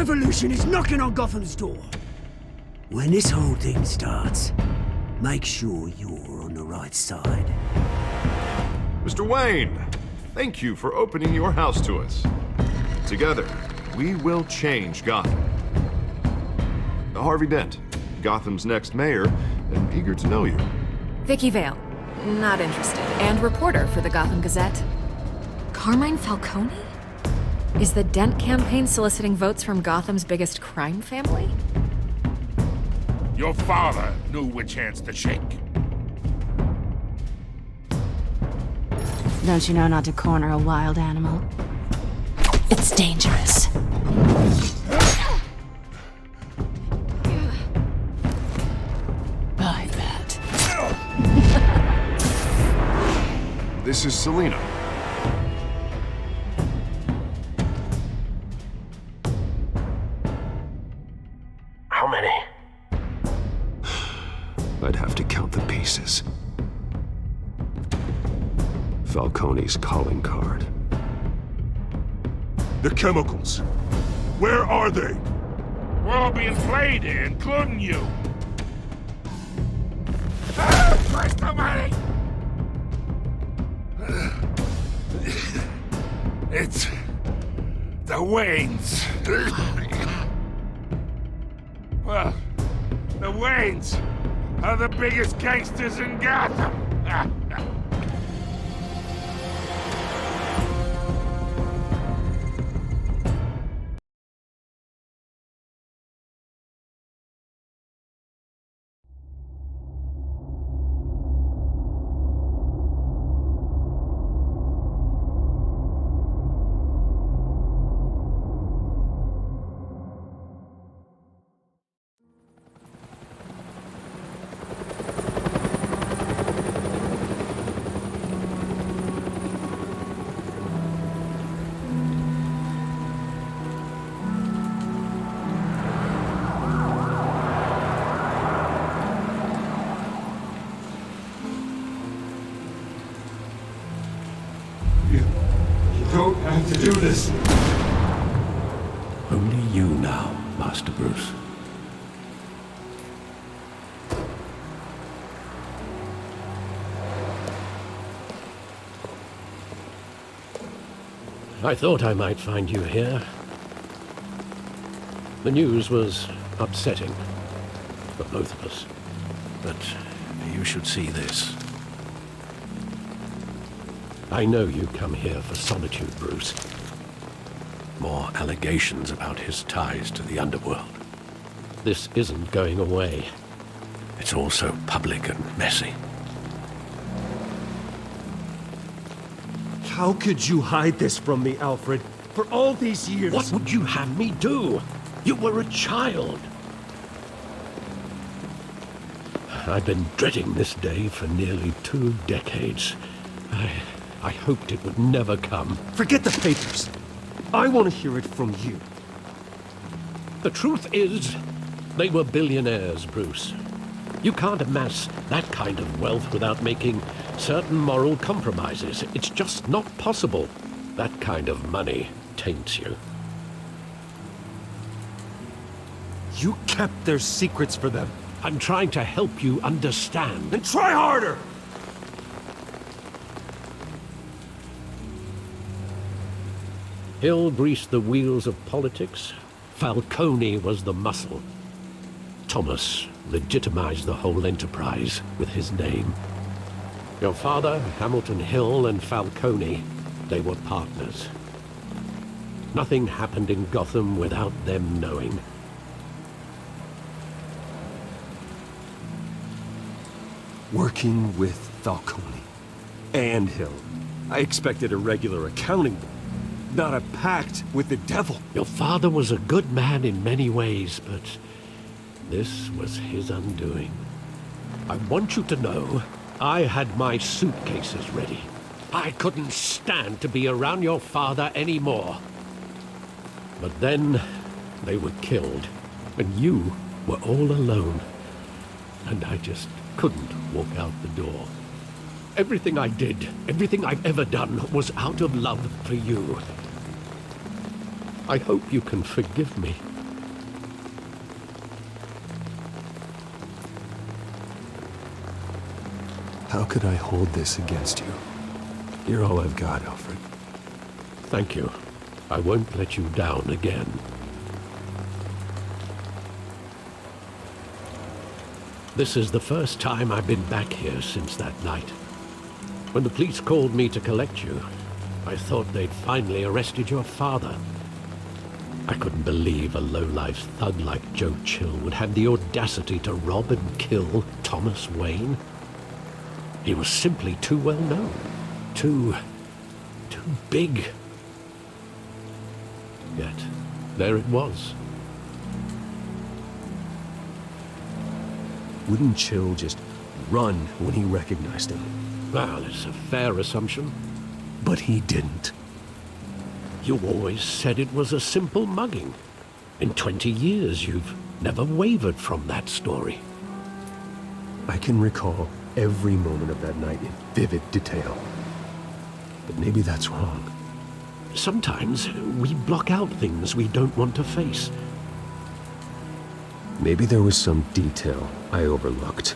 revolution is knocking on Gotham's door. When this whole thing starts, make sure you're on the right side. Mr. Wayne, thank you for opening your house to us. Together, we will change Gotham. Harvey Dent, Gotham's next mayor, and eager to know you. Vicky Vale, not interested, and reporter for the Gotham Gazette. Carmine Falcone? Is the Dent campaign soliciting votes from Gotham's biggest crime family? Your father knew which hands to shake. Don't you know not to corner a wild animal? It's dangerous. I bet. This is Selina. How many? I'd have to count the pieces. Falcone's calling card. The chemicals. Where are they? We're all being played here, including you. Christ almighty! It's the Waynes. Well, the Waynes are the biggest gangsters in Gotham. You don't have to do this. Only you now, Master Bruce. I thought I might find you here. The news was upsetting for both of us, but you should see this. I know you come here for solitude, Bruce. More allegations about his ties to the underworld. This isn't going away. It's all so public and messy. How could you hide this from me, Alfred? For all these years... What would you have me do? You were a child. I've been dreading this day for nearly 2 decades. I hoped it would never come. Forget the papers. I want to hear it from you. The truth is, they were billionaires, Bruce. You can't amass that kind of wealth without making certain moral compromises. It's just not possible. That kind of money taints you. You kept their secrets for them. I'm trying to help you understand. Then try harder! Hill greased the wheels of politics. Falcone was the muscle. Thomas legitimized the whole enterprise with his name. Your father, Hamilton Hill, and Falcone, they were partners. Nothing happened in Gotham without them knowing. Working with Falcone and Hill. I expected a regular accounting, not a pact with the devil. Your father was a good man in many ways, but this was his undoing. I want you to know, I had my suitcases ready. I couldn't stand to be around your father anymore. But then, they were killed, and you were all alone. And I just couldn't walk out the door. Everything I did, everything I've ever done, was out of love for you. I hope you can forgive me. How could I hold this against you? You're all I've got, Alfred. Thank you. I won't let you down again. This is the first time I've been back here since that night. When the police called me to collect you, I thought they'd finally arrested your father. I couldn't believe a low-life thug like Joe Chill would have the audacity to rob and kill Thomas Wayne. He was simply too well known. Too big. Yet, there it was. Wouldn't Chill just run when he recognized him? Well, it's a fair assumption. But he didn't. You always said it was a simple mugging. In 20 years, you've never wavered from that story. I can recall every moment of that night in vivid detail. But maybe that's wrong. Sometimes we block out things we don't want to face. Maybe there was some detail I overlooked.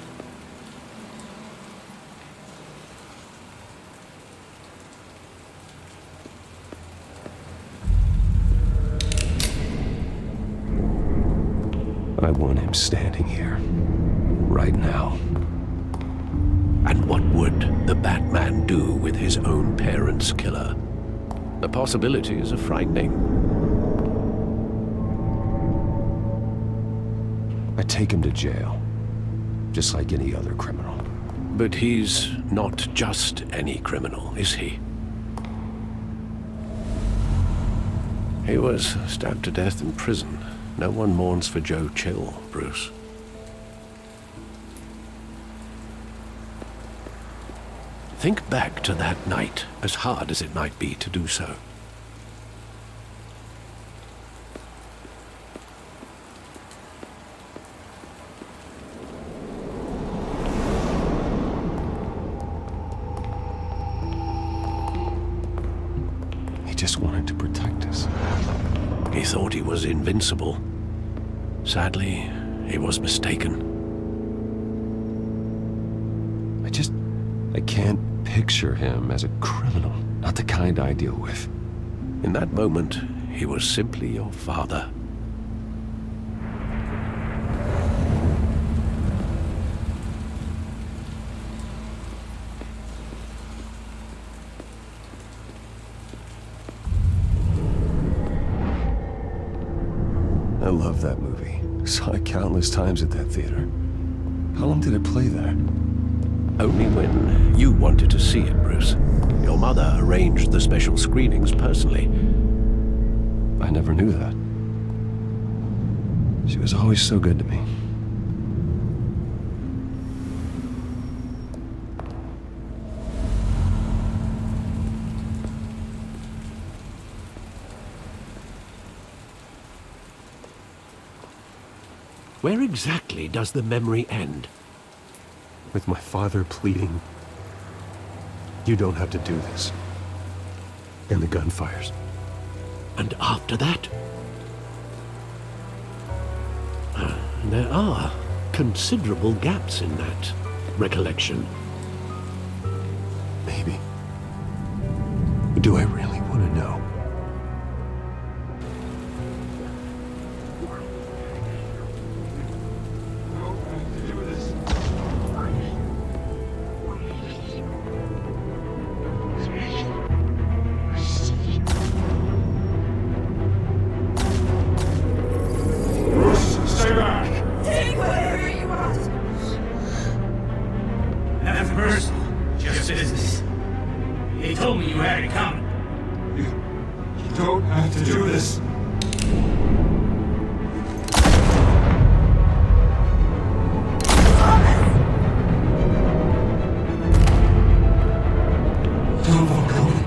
I want him standing here, right now. And what would the Batman do with his own parents' killer? The possibilities are frightening. I take him to jail, just like any other criminal. But he's not just any criminal, is he? He was stabbed to death in prison. No one mourns for Joe Chill, Bruce. Think back to that night, as hard as it might be to do so. He just wanted to protect us. He thought he was invincible. Sadly, he was mistaken. I can't picture him as a criminal, not the kind I deal with. In that moment, he was simply your father. I love that movie. Saw it countless times at that theater. How long did it play there? Only when you wanted to see it, Bruce. Your mother arranged the special screenings personally. I never knew that. She was always so good to me. Where exactly does the memory end? With my father pleading, "You don't have to do this." And the gunfires. And after that? There are considerable gaps in that recollection. Maybe. But do I really want to know? Stay back! Take whatever you want. Nothing personal, just business. They told me you had it coming. You don't have to do this. Don't walk away.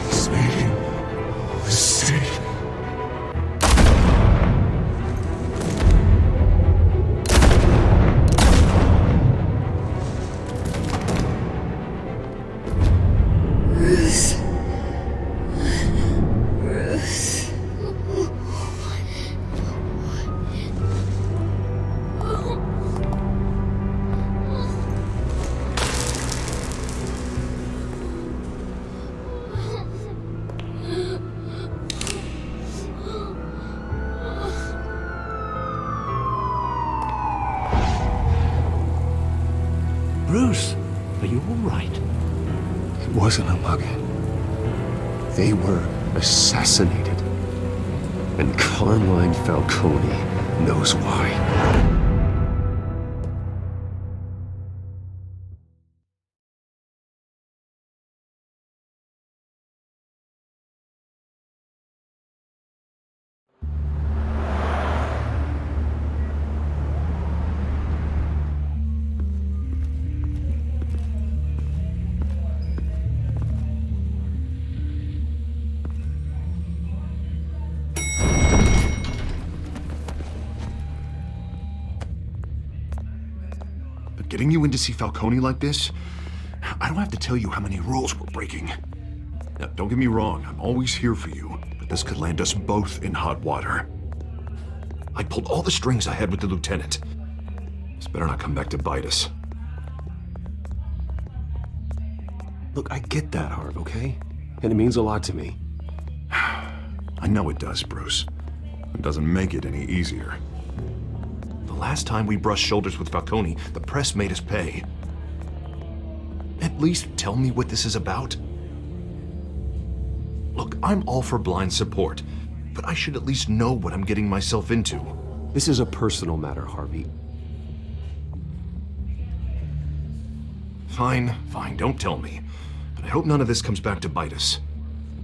He's making a mistake. Bruce. Bruce, are you all right? It wasn't a mugging. They were assassinated. And Carmine Falcone knows why. Getting you in to see Falcone like this? I don't have to tell you how many rules we're breaking. Now, don't get me wrong, I'm always here for you, but this could land us both in hot water. I pulled all the strings I had with the lieutenant. This better not come back to bite us. Look, I get that, Harv, okay? And it means a lot to me. I know it does, Bruce. It doesn't make it any easier. The last time we brushed shoulders with Falcone, the press made us pay. At least tell me what this is about. Look, I'm all for blind support, but I should at least know what I'm getting myself into. This is a personal matter, Harvey. Fine, don't tell me. But I hope none of this comes back to bite us.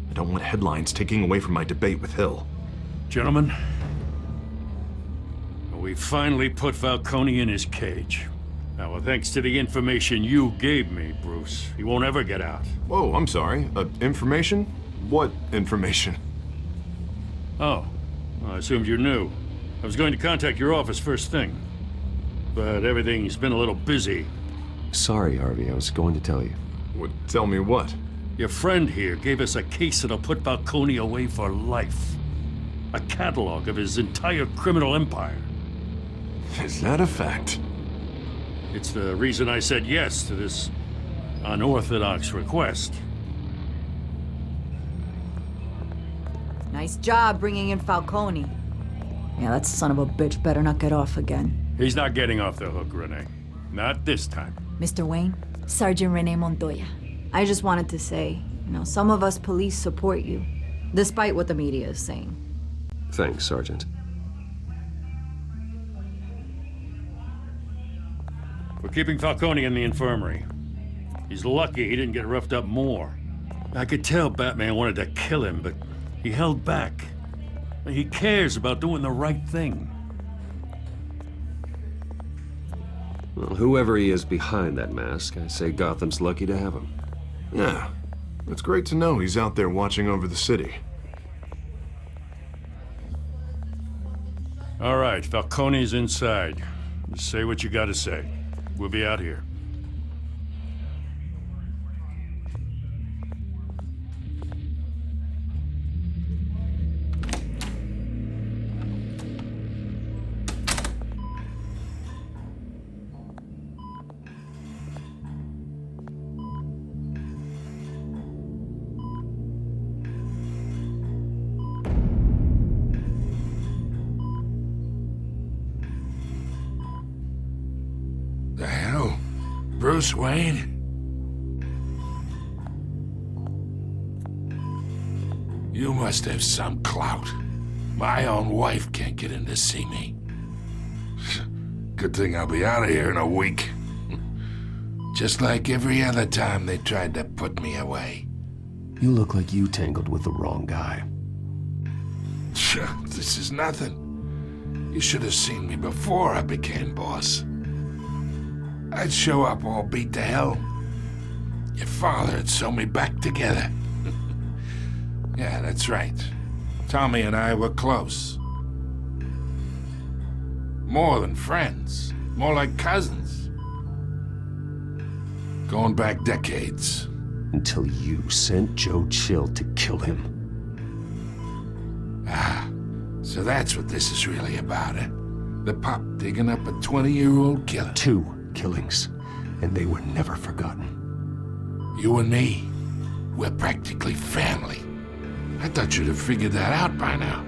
I don't want headlines taking away from my debate with Hill. Gentlemen, we finally put Falcone in his cage. Now, well, thanks to the information you gave me, Bruce, he won't ever get out. Whoa, I'm sorry. Information? What information? Oh, well, I assumed you knew. I was going to contact your office first thing, but everything's been a little busy. Sorry, Harvey, I was going to tell you. Tell me what? Your friend here gave us a case that'll put Falcone away for life. A catalog of his entire criminal empire. Is that a fact? It's the reason I said yes to this unorthodox request. Nice job bringing in Falcone. Yeah, that son of a bitch better not get off again. He's not getting off the hook, Renee. Not this time. Mr. Wayne, Sergeant Renee Montoya. I just wanted to say, some of us police support you, despite what the media is saying. Thanks, Sergeant. We're keeping Falcone in the infirmary. He's lucky he didn't get roughed up more. I could tell Batman wanted to kill him, but he held back. He cares about doing the right thing. Well, whoever he is behind that mask, I say Gotham's lucky to have him. Yeah, it's great to know he's out there watching over the city. All right, Falcone's inside. Just say what you gotta say. We'll be out here. The hell? Bruce Wayne? You must have some clout. My own wife can't get in to see me. Good thing I'll be out of here in a week. Just like every other time they tried to put me away. You look like you tangled with the wrong guy. This is nothing. You should have seen me before I became boss. I'd show up all beat to hell. Your father had sewn me back together. Yeah, that's right. Tommy and I were close. More than friends. More like cousins. Going back decades. Until you sent Joe Chill to kill him. Ah, so that's what this is really about, eh? The pup digging up a 20-year-old killer. 2 killings, and they were never forgotten. You and me, we're practically family. I thought you'd have figured that out by now.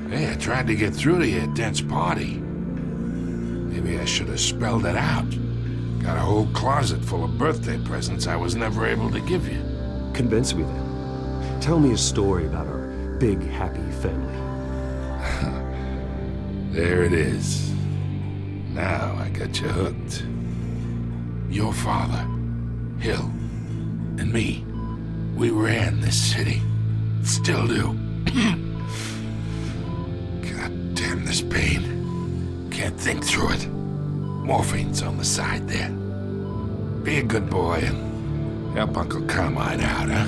Hey, I tried to get through to you at Dent's party. Maybe I should have spelled it out. Got a whole closet full of birthday presents I was never able to give you. Convince me then. Tell me a story about our big, happy family. There it is. Now I got you hooked. Your father, Hill, and me, we ran this city. Still do. God damn this pain. Can't think through it. Morphine's on the side there. Be a good boy and help Uncle Carmine out, huh?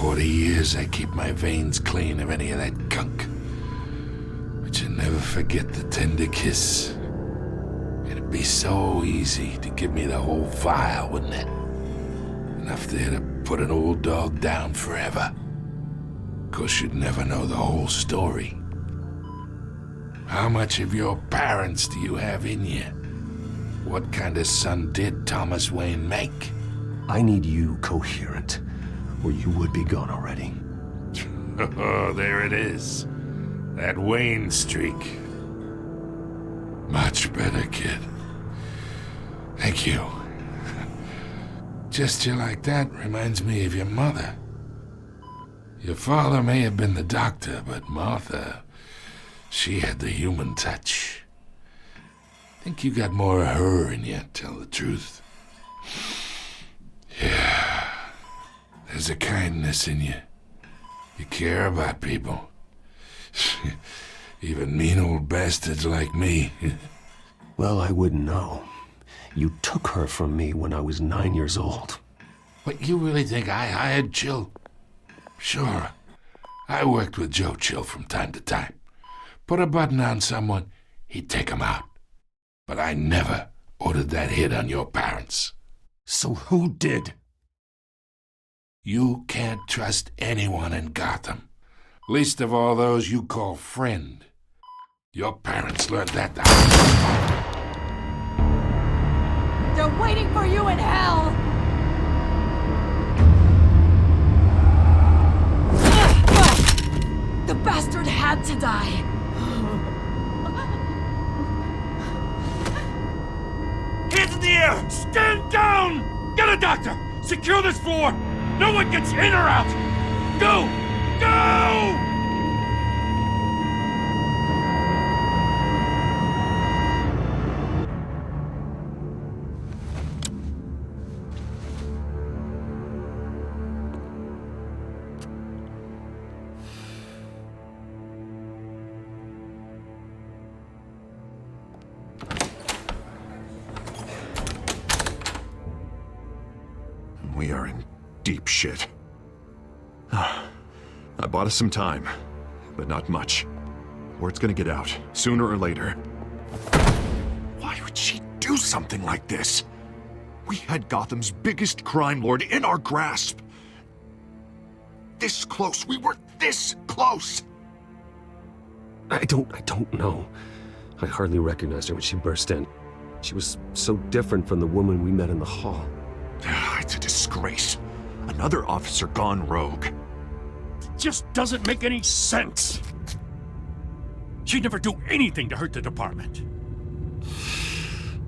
40 years I keep my veins clean of any of that gunk. But you never forget the tender kiss. It'd be so easy to give me the whole vial, wouldn't it? Enough there to put an old dog down forever. 'Course you'd never know the whole story. How much of your parents do you have in you? What kind of son did Thomas Wayne make? I need you coherent, or you would be gone already. Oh, there it is. That Wayne streak. Much better, kid. Thank you. Gesture like that reminds me of your mother. Your father may have been the doctor, but Martha, she had the human touch. Think you got more of her in you, tell the truth. Yeah. There's a kindness in you. You care about people. Even mean old bastards like me. Well, I wouldn't know. You took her from me when I was 9 years old. What, you really think I hired Chill? Sure. I worked with Joe Chill from time to time. Put a button on someone, he'd take him out. But I never ordered that hit on your parents. So who did? You can't trust anyone in Gotham. Least of all those you call friend. Your parents learned that the They're waiting for you in hell! The bastard had to die! Hands in the air! Stand down! Get a doctor! Secure this floor! No one gets in or out! Go! Go! We are in deep shit. I bought us some time, but not much. Word's gonna get out, sooner or later. Why would she do something like this? We had Gotham's biggest crime lord in our grasp. This close, we were this close! I don't know. I hardly recognized her when she burst in. She was so different from the woman we met in the hall. It's a disgrace. Another officer gone rogue. It just doesn't make any sense. She'd never do anything to hurt the department.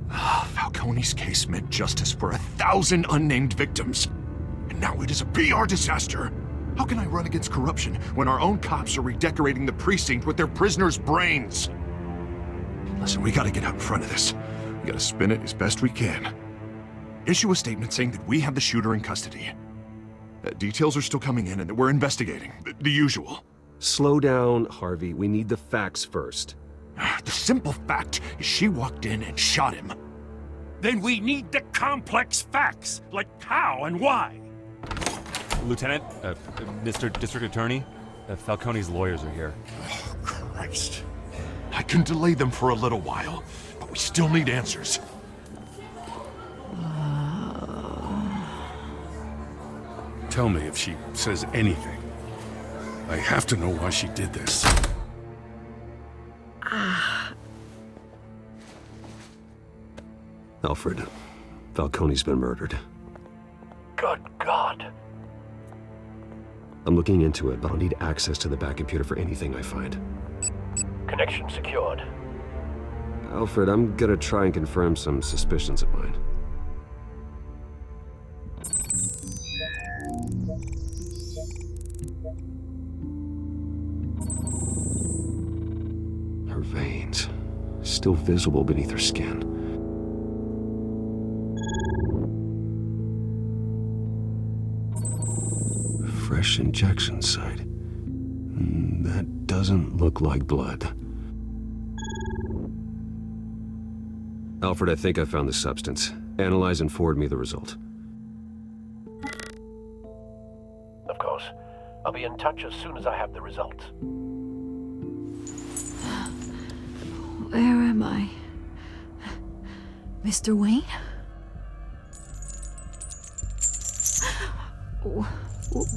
Falcone's case meant justice for 1,000 unnamed victims. And now it is a PR disaster. How can I run against corruption when our own cops are redecorating the precinct with their prisoners' brains? Listen, we gotta get out in front of this. We gotta spin it as best we can. Issue a statement saying that we have the shooter in custody. Details are still coming in and that we're investigating. The usual. Slow down, Harvey. We need the facts first. The simple fact is she walked in and shot him. Then we need the complex facts, like how and why. Lieutenant, Mr. District Attorney, Falcone's lawyers are here. Oh, Christ. I can delay them for a little while, but we still need answers. Tell me if she says anything. I have to know why she did this. Alfred, Falcone's been murdered. Good God. I'm looking into it, but I'll need access to the back computer for anything I find. Connection secured. Alfred, I'm gonna try and confirm some suspicions of mine. Her veins, still visible beneath her skin. Fresh injection site. That doesn't look like blood. Alfred, I think I found the substance. Analyze and forward me the result. Of course. I'll be in touch as soon as I have the results. Where am I? Mr. Wayne?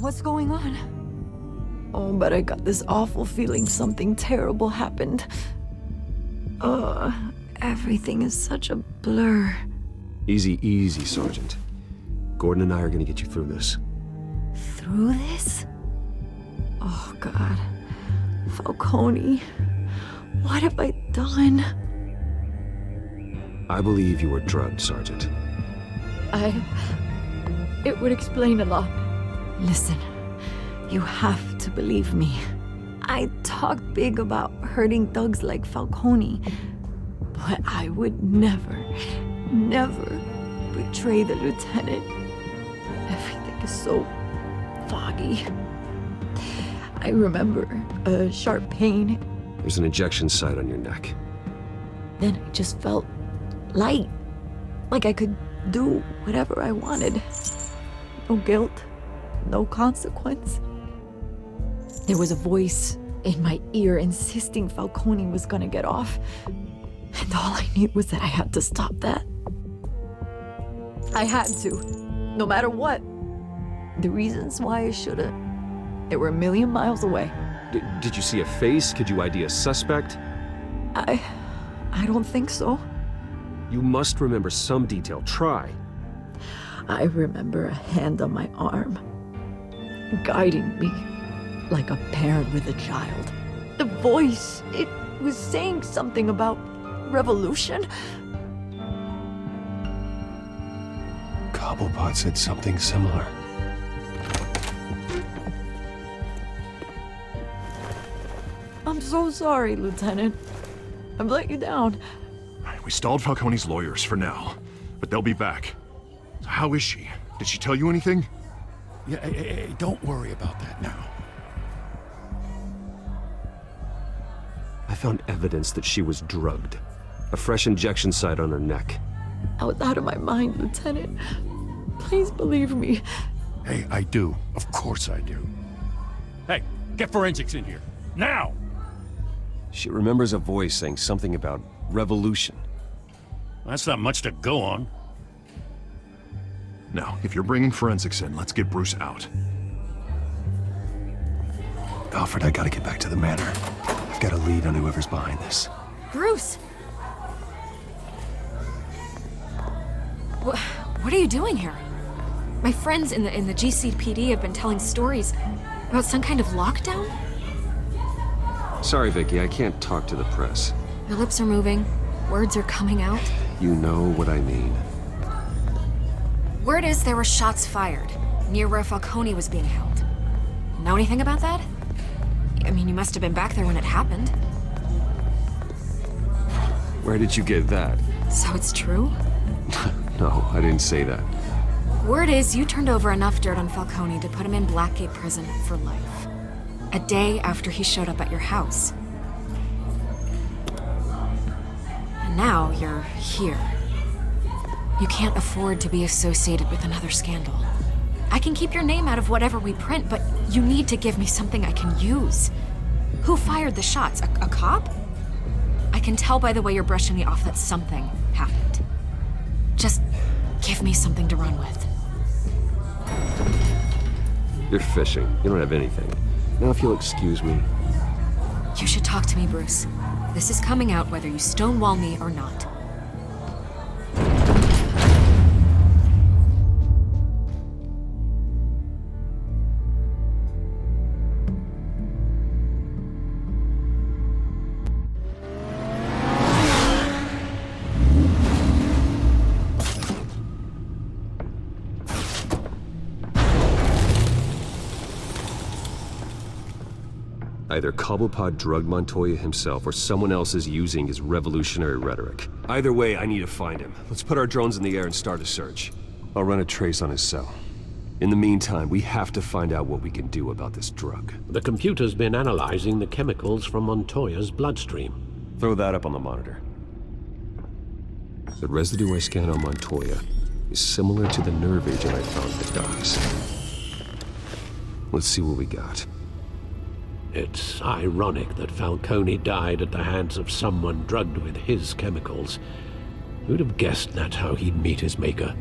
What's going on? Oh, but I got this awful feeling something terrible happened. Everything is such a blur. Easy, easy, Sergeant. Gordon and I are gonna get you through this. Through this? Oh, God. Falcone. What have I done? I believe you were drugged, Sergeant. It would explain a lot. Listen, you have to believe me. I talked big about hurting thugs like Falcone, but I would never betray the lieutenant. Everything is so foggy. I remember a sharp pain. There's an injection site on your neck. Then I just felt light, like I could do whatever I wanted. No guilt, no consequence. There was a voice in my ear insisting Falcone was gonna get off. And all I knew was that I had to stop that. I had to, no matter what. The reasons why I should've, they were a million miles away. Did you see a face? Could you ID a suspect? I don't think so. You must remember some detail. Try. I remember a hand on my arm, guiding me like a parent with a child. The voice, it was saying something about revolution. Cobblepot said something similar. I'm so sorry, Lieutenant. I've let you down. We stalled Falcone's lawyers for now, but they'll be back. How is she? Did she tell you anything? Yeah, hey, don't worry about that now. I found evidence that she was drugged. A fresh injection site on her neck. I was out of my mind, Lieutenant. Please believe me. Hey, I do. Of course I do. Hey, get forensics in here. Now! She remembers a voice saying something about revolution. That's not much to go on. Now, if you're bringing forensics in, let's get Bruce out. Alfred, I gotta get back to the manor. I've got a lead on whoever's behind this. Bruce! What are you doing here? My friends in the GCPD have been telling stories about some kind of lockdown? Sorry, Vicky, I can't talk to the press. Your lips are moving. Words are coming out. You know what I mean. Word is there were shots fired near where Falcone was being held. Know anything about that? I mean, you must have been back there when it happened. Where did you get that? So it's true? No, I didn't say that. Word is you turned over enough dirt on Falcone to put him in Blackgate Prison for life. A day after he showed up at your house. And now you're here. You can't afford to be associated with another scandal. I can keep your name out of whatever we print, but you need to give me something I can use. Who fired the shots? A cop? I can tell by the way you're brushing me off that something happened. Just give me something to run with. You're fishing. You don't have anything. Now, if you'll excuse me. You should talk to me, Bruce. This is coming out whether you stonewall me or not. Either Cobblepot drugged Montoya himself, or someone else is using his revolutionary rhetoric. Either way, I need to find him. Let's put our drones in the air and start a search. I'll run a trace on his cell. In the meantime, we have to find out what we can do about this drug. The computer's been analyzing the chemicals from Montoya's bloodstream. Throw that up on the monitor. The residue I scanned on Montoya is similar to the nerve agent I found at the docks. Let's see what we got. It's ironic that Falcone died at the hands of someone drugged with his chemicals. Who'd have guessed that's how he'd meet his maker?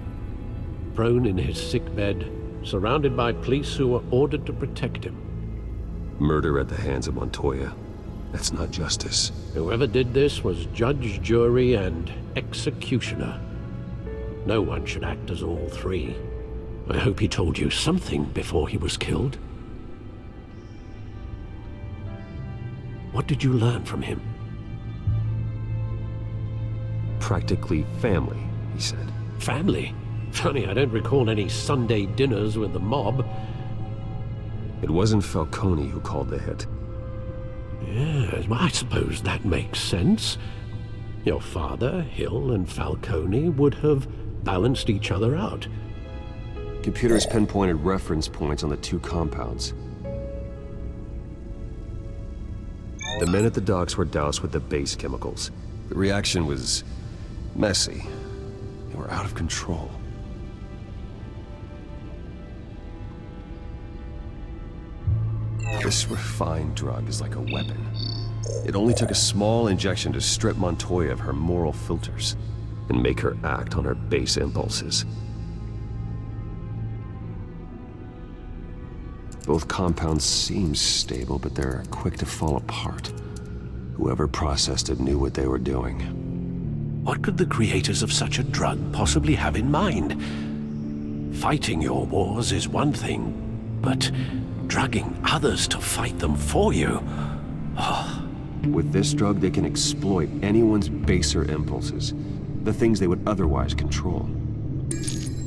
Prone in his sickbed, surrounded by police who were ordered to protect him. Murder at the hands of Montoya. That's not justice. Whoever did this was judge, jury, and executioner. No one should act as all three. I hope he told you something before he was killed. What did you learn from him? Practically family, he said. Family? Funny, I don't recall any Sunday dinners with the mob. It wasn't Falcone who called the hit. Yes, well, I suppose that makes sense. Your father, Hill, and Falcone would have balanced each other out. Computers pinpointed reference points on the two compounds. The men at the docks were doused with the base chemicals. The reaction was messy. They were out of control. This refined drug is like a weapon. It only took a small injection to strip Montoya of her moral filters and make her act on her base impulses. Both compounds seem stable, but they're quick to fall apart. Whoever processed it knew what they were doing. What could the creators of such a drug possibly have in mind? Fighting your wars is one thing, but drugging others to fight them for you? Oh. With this drug, they can exploit anyone's baser impulses, the things they would otherwise control.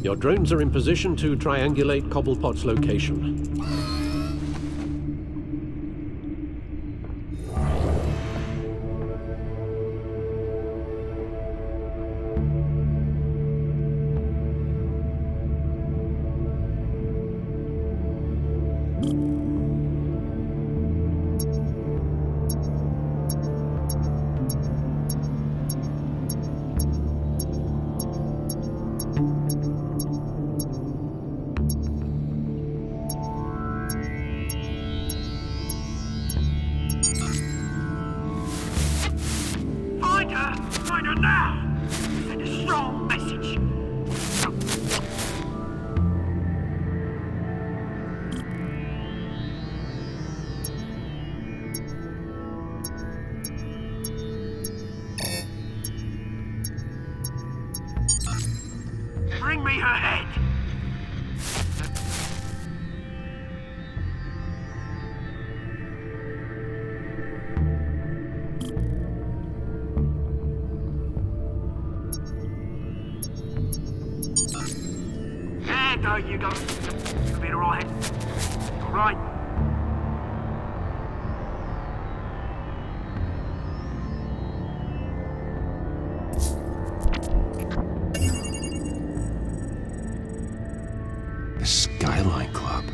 Your drones are in position to triangulate Cobblepot's location. Find her now! Send a strong message! Bring me her head! There you go. You'll be alright. Alright. The Skyline Club.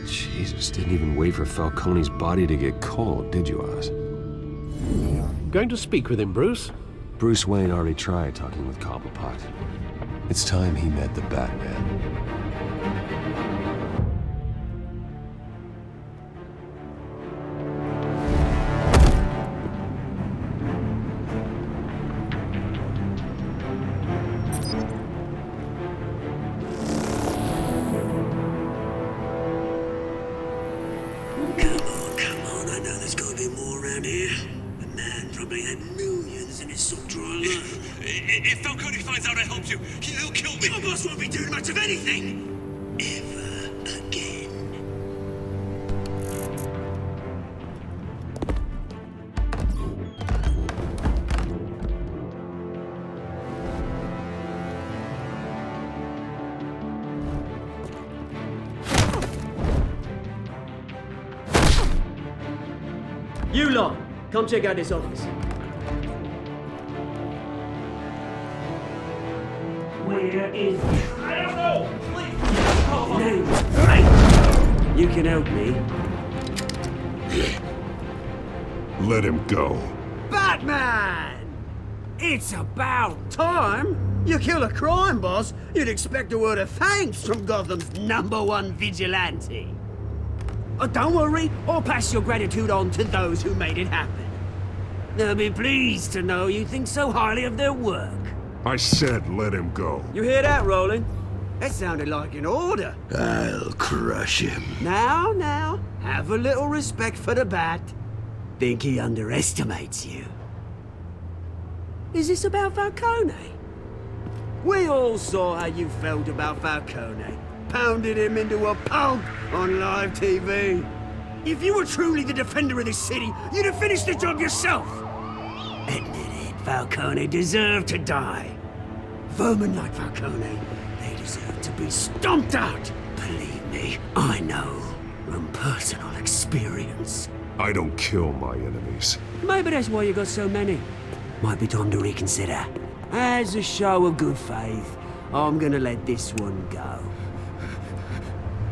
Jesus, didn't even wait for Falcone's body to get cold, did you, Oz? Going to speak with him, Bruce? Bruce Wayne already tried talking with Cobblepot. It's time he met the Batman. Come on, I know there's gotta be more around here. The man probably had millions in his soul drawer alone. If Falcone finds out I helped you, he'll kill me. Your boss won't be doing much of anything! Ever again. You lot, come check out this office. Where is... I don't know! Please! Hey! You can help me. Let him go. Batman! It's about time! You kill a crime boss, you'd expect a word of thanks from Gotham's #1 vigilante. Oh, don't worry, I'll pass your gratitude on to those who made it happen. They'll be pleased to know you think so highly of their work. I said let him go. You hear that, Roland? That sounded like an order. I'll crush him. Now, have a little respect for the Bat. Think he underestimates you. Is this about Falcone? We all saw how you felt about Falcone. Pounded him into a pulp on live TV. If you were truly the defender of this city, you'd have finished the job yourself. Admit it, Falcone deserved to die. Vermin like Falcone, they deserve to be stomped out. Believe me, I know from personal experience. I don't kill my enemies. Maybe that's why you got so many. Might be time to reconsider. As a show of good faith, I'm gonna let this one go.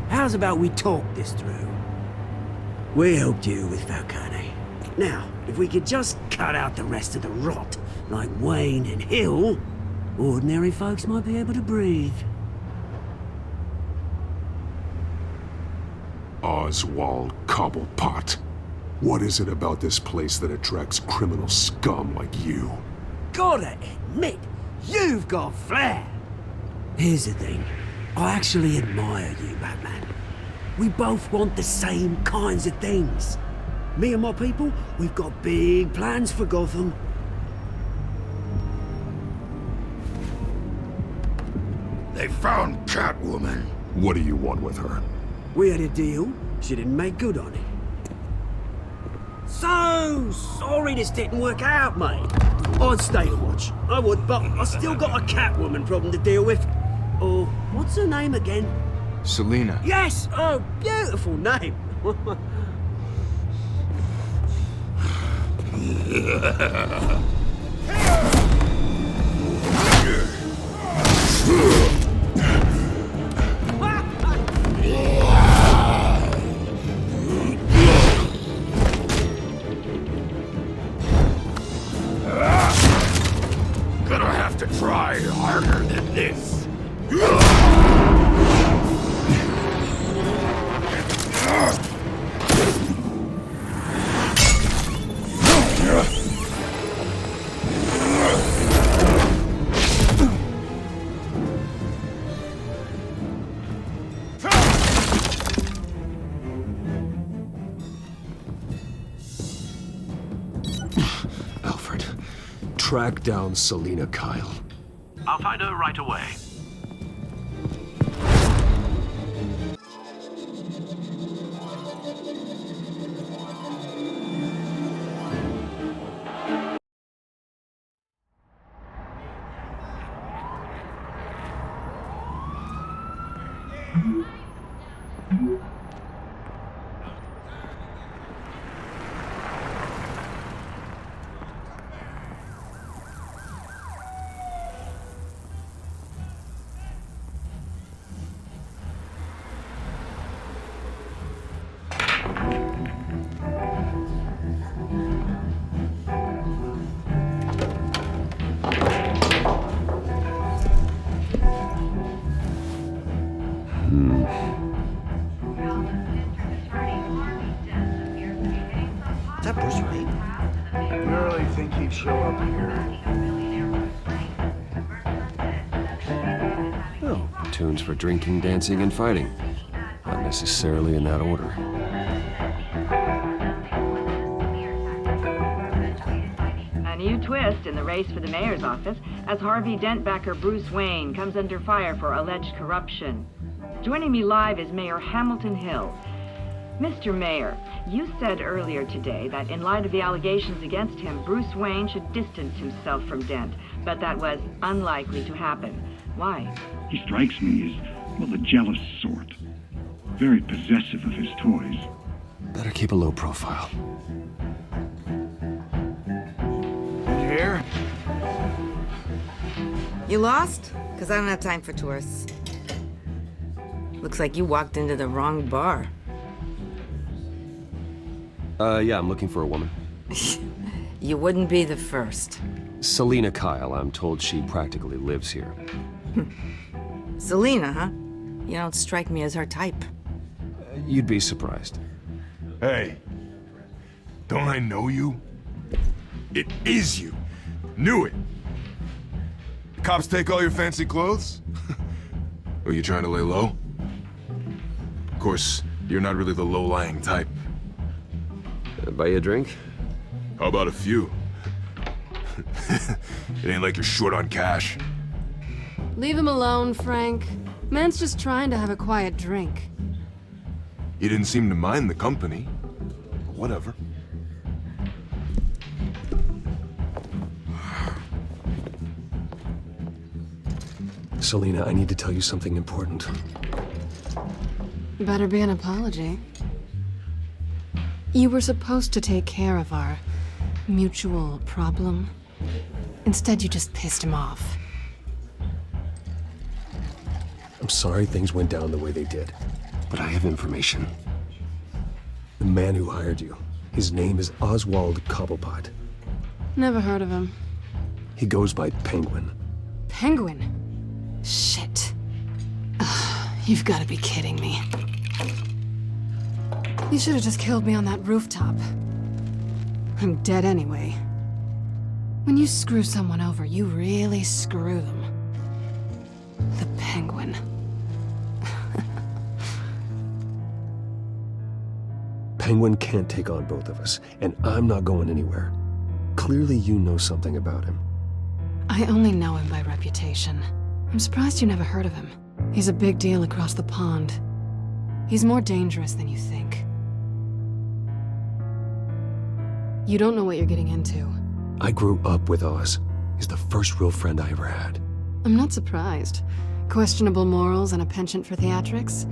How's about we talk this through? We helped you with Falcone. Now, if we could just cut out the rest of the rot, like Wayne and Hill, ordinary folks might be able to breathe. Oswald Cobblepot. What is it about this place that attracts criminal scum like you? Gotta admit, you've got flair. Here's the thing. I actually admire you, Batman. We both want the same kinds of things. Me and my people, we've got big plans for Gotham. They found Catwoman. What do you want with her? We had a deal. She didn't make good on it. So sorry this didn't work out, mate. I'd stay to watch. I would, but I still got a Catwoman problem to deal with. Oh, what's her name again? Selina. Yes! Oh, beautiful name. Gonna have to try harder than this. Alfred, track down Selina Kyle. I'll find her right away. Is that Bruce Wayne? I really think he'd show up here. Oh, tunes for drinking, dancing, and fighting. Not necessarily in that order. A new twist in the race for the mayor's office as Harvey Dent-backer Bruce Wayne comes under fire for alleged corruption. Joining me live is Mayor Hamilton Hill. Mr. Mayor, you said earlier today that in light of the allegations against him, Bruce Wayne should distance himself from Dent, but that was unlikely to happen. Why? He strikes me as, well, the jealous sort. Very possessive of his toys. Better keep a low profile. here? You lost? Because I don't have time for tourists. Looks like you walked into the wrong bar. Yeah, I'm looking for a woman. You wouldn't be the first. Selina Kyle, I'm told she practically lives here. Selina, huh? You don't strike me as her type. You'd be surprised. Hey, don't I know you? It is you. Knew it. The cops take all your fancy clothes? Are you trying to lay low? Of course, you're not really the low-lying type. Buy you a drink? How about a few? It ain't like you're short on cash. Leave him alone, Frank. Man's just trying to have a quiet drink. You didn't seem to mind the company. Whatever. Selina, I need to tell you something important. Better be an apology. You were supposed to take care of our mutual problem. Instead, you just pissed him off. I'm sorry things went down the way they did, but I have information. The man who hired you, his name is Oswald Cobblepot. Never heard of him. He goes by Penguin. Penguin? Shit. Ugh, you've got to be kidding me. You should have just killed me on that rooftop. I'm dead anyway. When you screw someone over, you really screw them. The Penguin. Penguin can't take on both of us, and I'm not going anywhere. Clearly you know something about him. I only know him by reputation. I'm surprised you never heard of him. He's a big deal across the pond. He's more dangerous than you think. You don't know what you're getting into. I grew up with Oz. He's the first real friend I ever had. I'm not surprised. Questionable morals and a penchant for theatrics.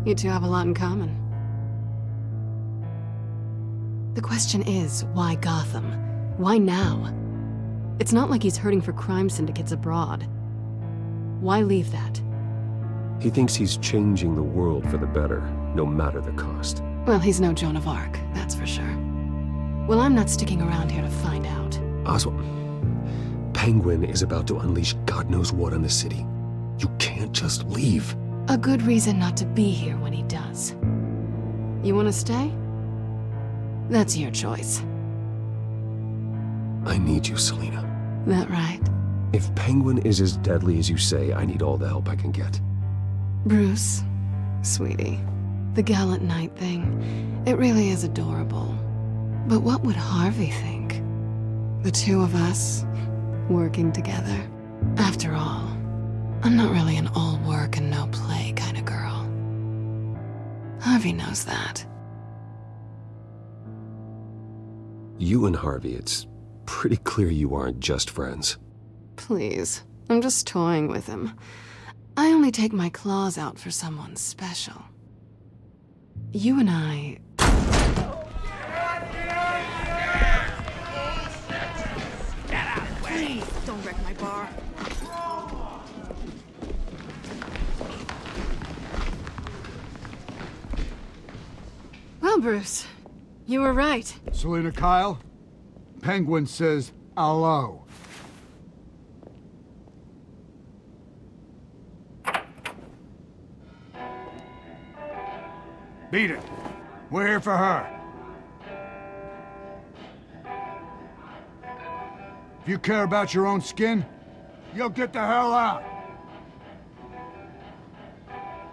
You two have a lot in common. The question is, why Gotham? Why now? It's not like he's hurting for crime syndicates abroad. Why leave that? He thinks he's changing the world for the better, no matter the cost. Well, he's no Joan of Arc, that's for sure. Well, I'm not sticking around here to find out. Oswald, Penguin is about to unleash God knows what on the city. You can't just leave. A good reason not to be here when he does. You want to stay? That's your choice. I need you, Selina. That right? If Penguin is as deadly as you say, I need all the help I can get. Bruce, sweetie, the gallant knight thing, it really is adorable. But what would Harvey think? The two of us, working together. After all, I'm not really an all work and no play kind of girl. Harvey knows that. You and Harvey, it's pretty clear you aren't just friends. Please, I'm just toying with him. I only take my claws out for someone special. You and I... Please, don't wreck my bar. Well, Bruce, you were right. Selina Kyle, Penguin says hello. Beat it. We're here for her. If you care about your own skin, you'll get the hell out.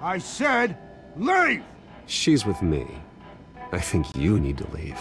I said, leave! She's with me. I think you need to leave.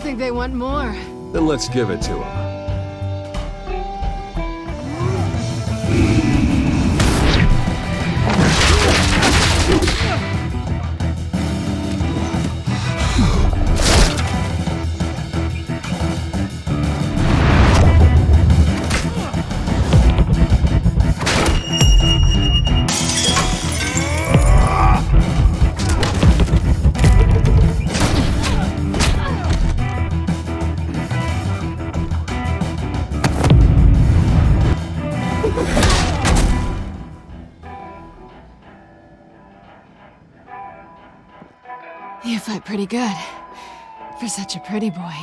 think they want more. Then let's give it to them. You fight pretty good. For such a pretty boy.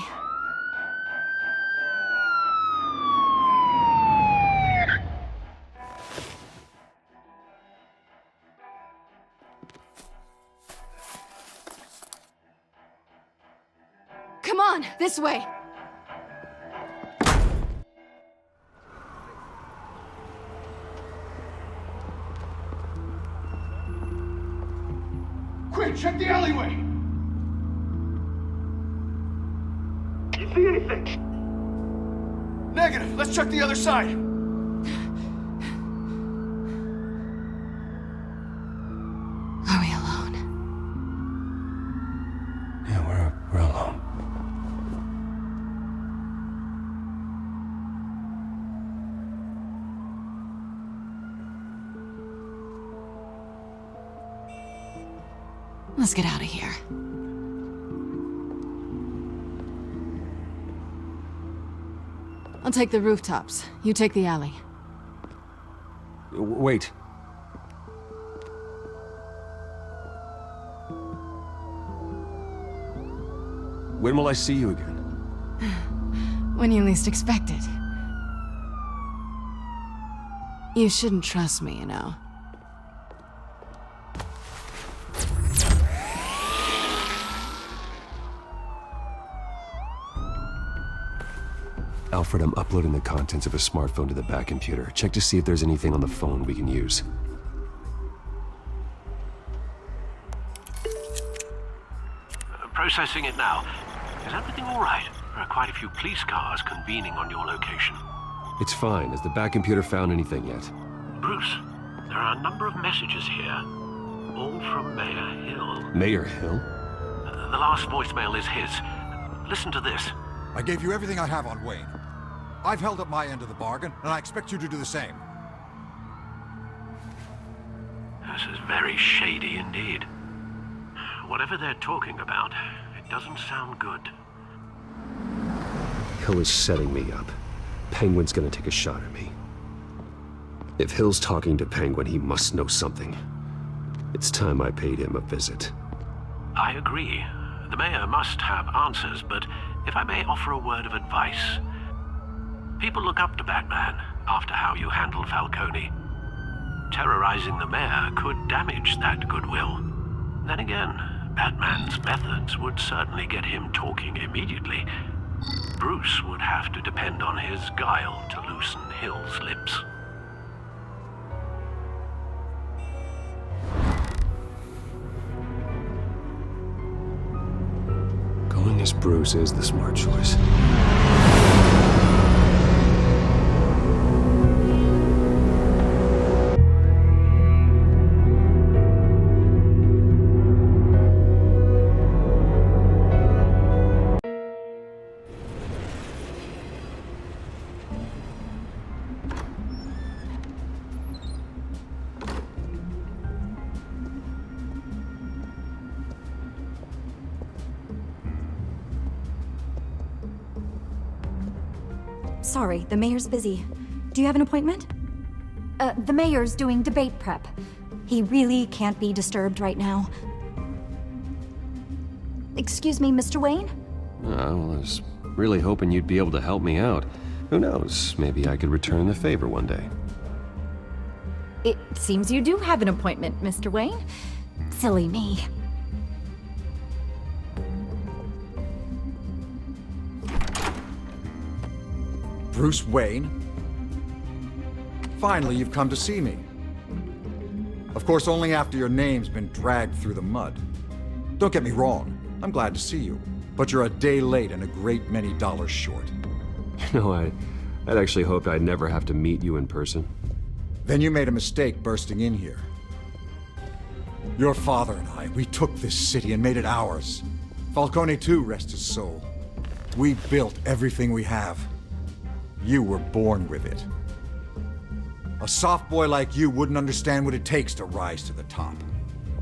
Come on, this way! Quick, check the alleyway! You see anything? Negative. Let's check the other side. Are we alone? Yeah, we're alone. Let's get out of here. I'll take the rooftops. You take the alley. Wait. When will I see you again? When you least expect it. You shouldn't trust me, you know. Alfred, I'm uploading the contents of a smartphone to the back computer. Check to see if there's anything on the phone we can use. Processing it now. Is everything all right? There are quite a few police cars convening on your location. It's fine. Has the back computer found anything yet? Bruce, there are a number of messages here. All from Mayor Hill. Mayor Hill? The last voicemail is his. Listen to this. I gave you everything I have on Wayne. I've held up my end of the bargain, and I expect you to do the same. This is very shady indeed. Whatever they're talking about, it doesn't sound good. Hill is setting me up. Penguin's gonna take a shot at me. If Hill's talking to Penguin, he must know something. It's time I paid him a visit. I agree. The mayor must have answers, but if I may offer a word of advice. People look up to Batman after how you handled Falcone. Terrorizing the mayor could damage that goodwill. Then again, Batman's methods would certainly get him talking immediately. Bruce would have to depend on his guile to loosen Hill's lips. Going as Bruce is the smart choice. Sorry, the mayor's busy. Do you have an appointment? The mayor's doing debate prep. He really can't be disturbed right now. Excuse me, Mr. Wayne? Well, I was really hoping you'd be able to help me out. Who knows, maybe I could return the favor one day. It seems you do have an appointment, Mr. Wayne. Silly me. Bruce Wayne? Finally, you've come to see me. Of course, only after your name's been dragged through the mud. Don't get me wrong, I'm glad to see you. But you're a day late and a great many dollars short. No, I'd actually hoped I'd never have to meet you in person. Then you made a mistake bursting in here. Your father and I, we took this city and made it ours. Falcone too, rest his soul. We built everything we have. You were born with it. A soft boy like you wouldn't understand what it takes to rise to the top.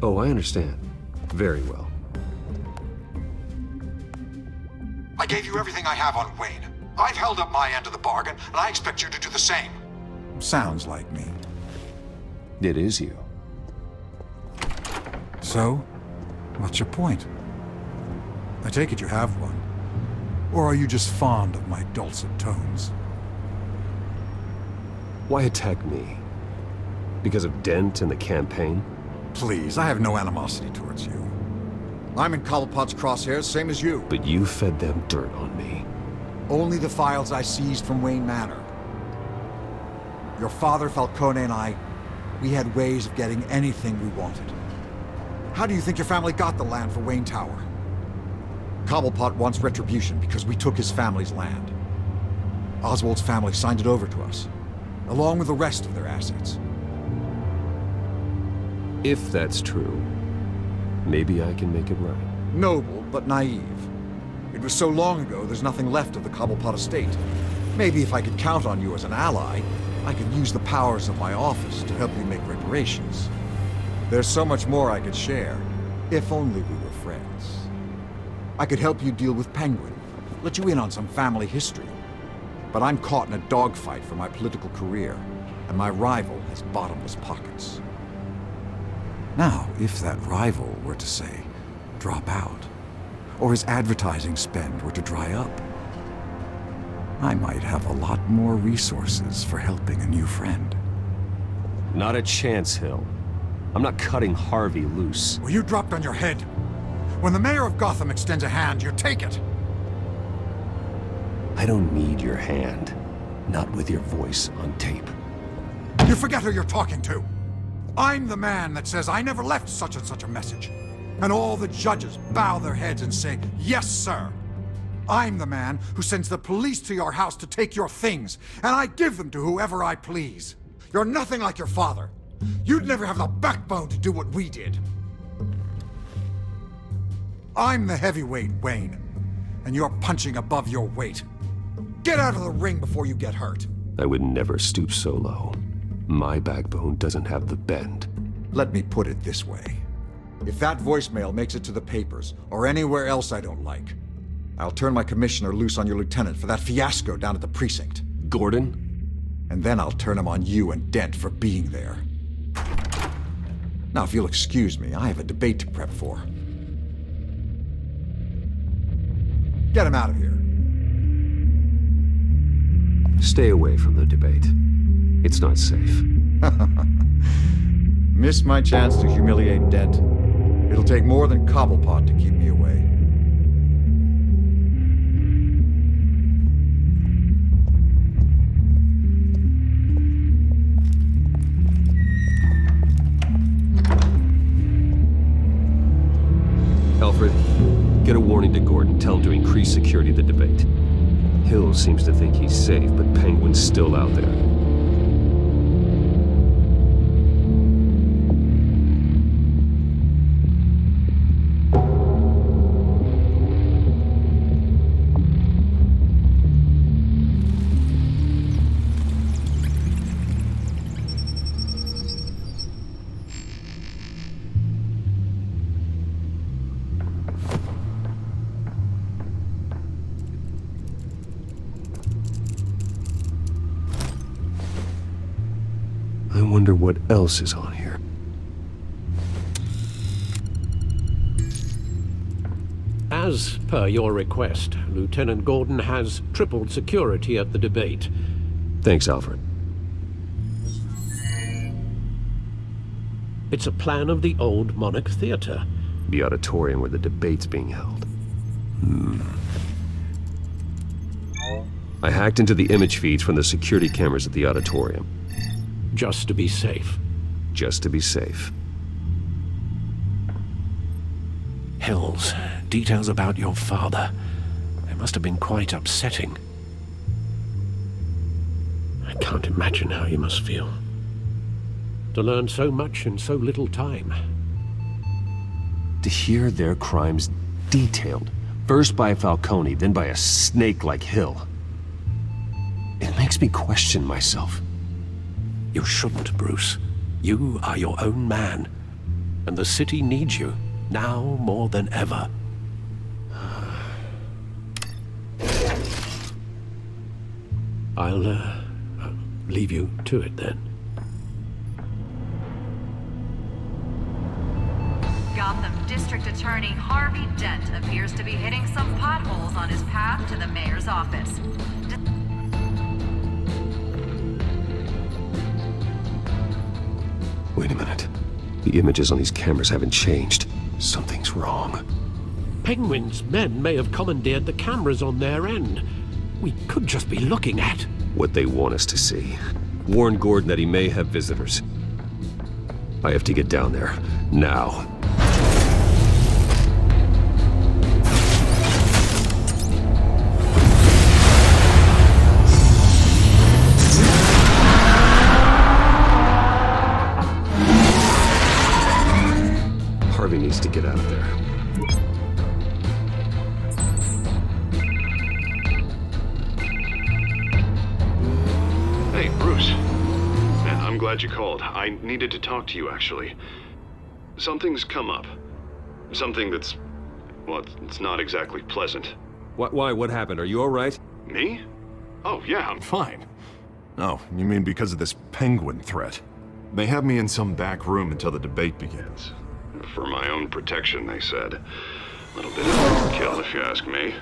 Oh, I understand. Very well. I gave you everything I have on Wayne. I've held up my end of the bargain, and I expect you to do the same. Sounds like me. It is you. So, what's your point? I take it you have one. Or are you just fond of my dulcet tones? Why attack me? Because of Dent and the campaign? Please, I have no animosity towards you. I'm in Cobblepot's crosshairs, same as you. But you fed them dirt on me. Only the files I seized from Wayne Manor. Your father, Falcone, and I, we had ways of getting anything we wanted. How do you think your family got the land for Wayne Tower? Cobblepot wants retribution because we took his family's land. Oswald's family signed it over to us, along with the rest of their assets. If that's true, maybe I can make it right. Noble, but naive. It was so long ago, there's nothing left of the Cobblepot estate. Maybe if I could count on you as an ally, I could use the powers of my office to help you make reparations. There's so much more I could share, if only we were friends. I could help you deal with Penguin, let you in on some family history. But I'm caught in a dogfight for my political career, and my rival has bottomless pockets. Now, if that rival were to say, drop out, or his advertising spend were to dry up, I might have a lot more resources for helping a new friend. Not a chance, Hill. I'm not cutting Harvey loose. Well, you dropped on your head. When the mayor of Gotham extends a hand, you take it. I don't need your hand. Not with your voice on tape. You forget who you're talking to. I'm the man that says I never left such and such a message. And all the judges bow their heads and say, yes, sir. I'm the man who sends the police to your house to take your things, and I give them to whoever I please. You're nothing like your father. You'd never have the backbone to do what we did. I'm the heavyweight, Wayne, and you're punching above your weight. Get out of the ring before you get hurt. I would never stoop so low. My backbone doesn't have the bend. Let me put it this way. If that voicemail makes it to the papers, or anywhere else I don't like, I'll turn my commissioner loose on your lieutenant for that fiasco down at the precinct. Gordon? And then I'll turn him on you and Dent for being there. Now, if you'll excuse me, I have a debate to prep for. Get him out of here. Stay away from the debate. It's not safe. Missed my chance to humiliate Dent. It'll take more than Cobblepot to keep me away. Alfred, get a warning to Gordon. Tell him to increase security of the debate. Hill seems to think he's safe, but Penguin's still out there. I wonder what else is on here. As per your request, Lieutenant Gordon has tripled security at the debate. Thanks, Alfred. It's a plan of the old Monarch Theater. The auditorium where the debate's being held. I hacked into the image feeds from the security cameras at the auditorium. Just to be safe. Just to be safe. Hills, details about your father. They must have been quite upsetting. I can't imagine how you must feel. To learn so much in so little time. To hear their crimes detailed, first by Falcone, then by a snake like Hill. It makes me question myself. You shouldn't, Bruce. You are your own man. And the city needs you, now more than ever. I'll leave you to it then. Gotham District Attorney Harvey Dent appears to be hitting some potholes on his path to the mayor's office. Wait a minute. The images on these cameras haven't changed. Something's wrong. Penguin's men may have commandeered the cameras on their end. We could just be looking at what they want us to see. Warn Gordon that he may have visitors. I have to get down there, now. Harvey needs to get out of there. Hey, Bruce. I'm glad you called. I needed to talk to you, actually. Something's come up. Something that's... well, it's not exactly pleasant. Why? What happened? Are you all right? Me? Oh, yeah, I'm fine. Oh, you mean because of this penguin threat? They have me in some back room until the debate begins. For my own protection, they said. A little bit of overkill, if you ask me.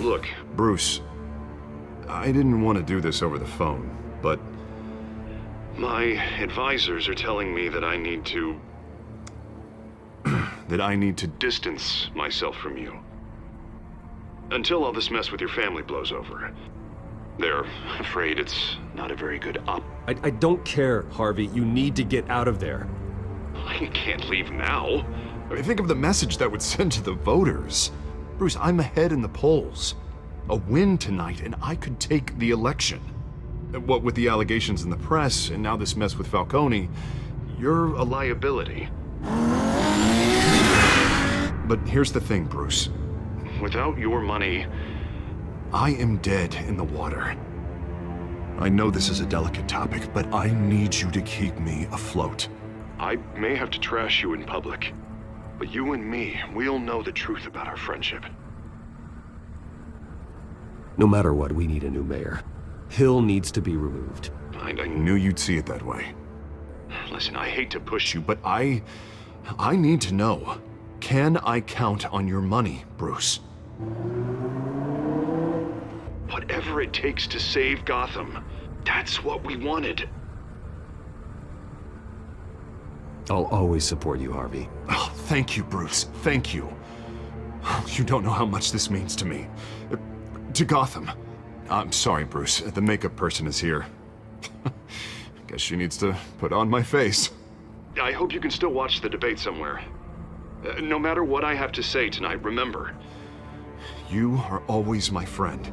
Look, Bruce, I didn't want to do this over the phone, but my advisors are telling me that I need to... that I need to distance myself from you. Until all this mess with your family blows over. They're afraid it's not a very good op... I don't care, Harvey. You need to get out of there. I can't leave now. I mean, think of the message that would send to the voters. Bruce, I'm ahead in the polls. A win tonight, and I could take the election. What with the allegations in the press, and now this mess with Falcone, you're a liability. But here's the thing, Bruce. Without your money, I am dead in the water. I know this is a delicate topic, but I need you to keep me afloat. I may have to trash you in public, but you and me, we'll know the truth about our friendship. No matter what, we need a new mayor. Hill needs to be removed. I knew you'd see it that way. Listen, I hate to push you, but I need to know. Can I count on your money, Bruce? Whatever it takes to save Gotham, that's what we wanted. I'll always support you, Harvey. Oh, thank you, Bruce. Thank you. You don't know how much this means to me. To Gotham. I'm sorry, Bruce. The makeup person is here. Guess she needs to put on my face. I hope you can still watch the debate somewhere. No matter what I have to say tonight, remember, you are always my friend.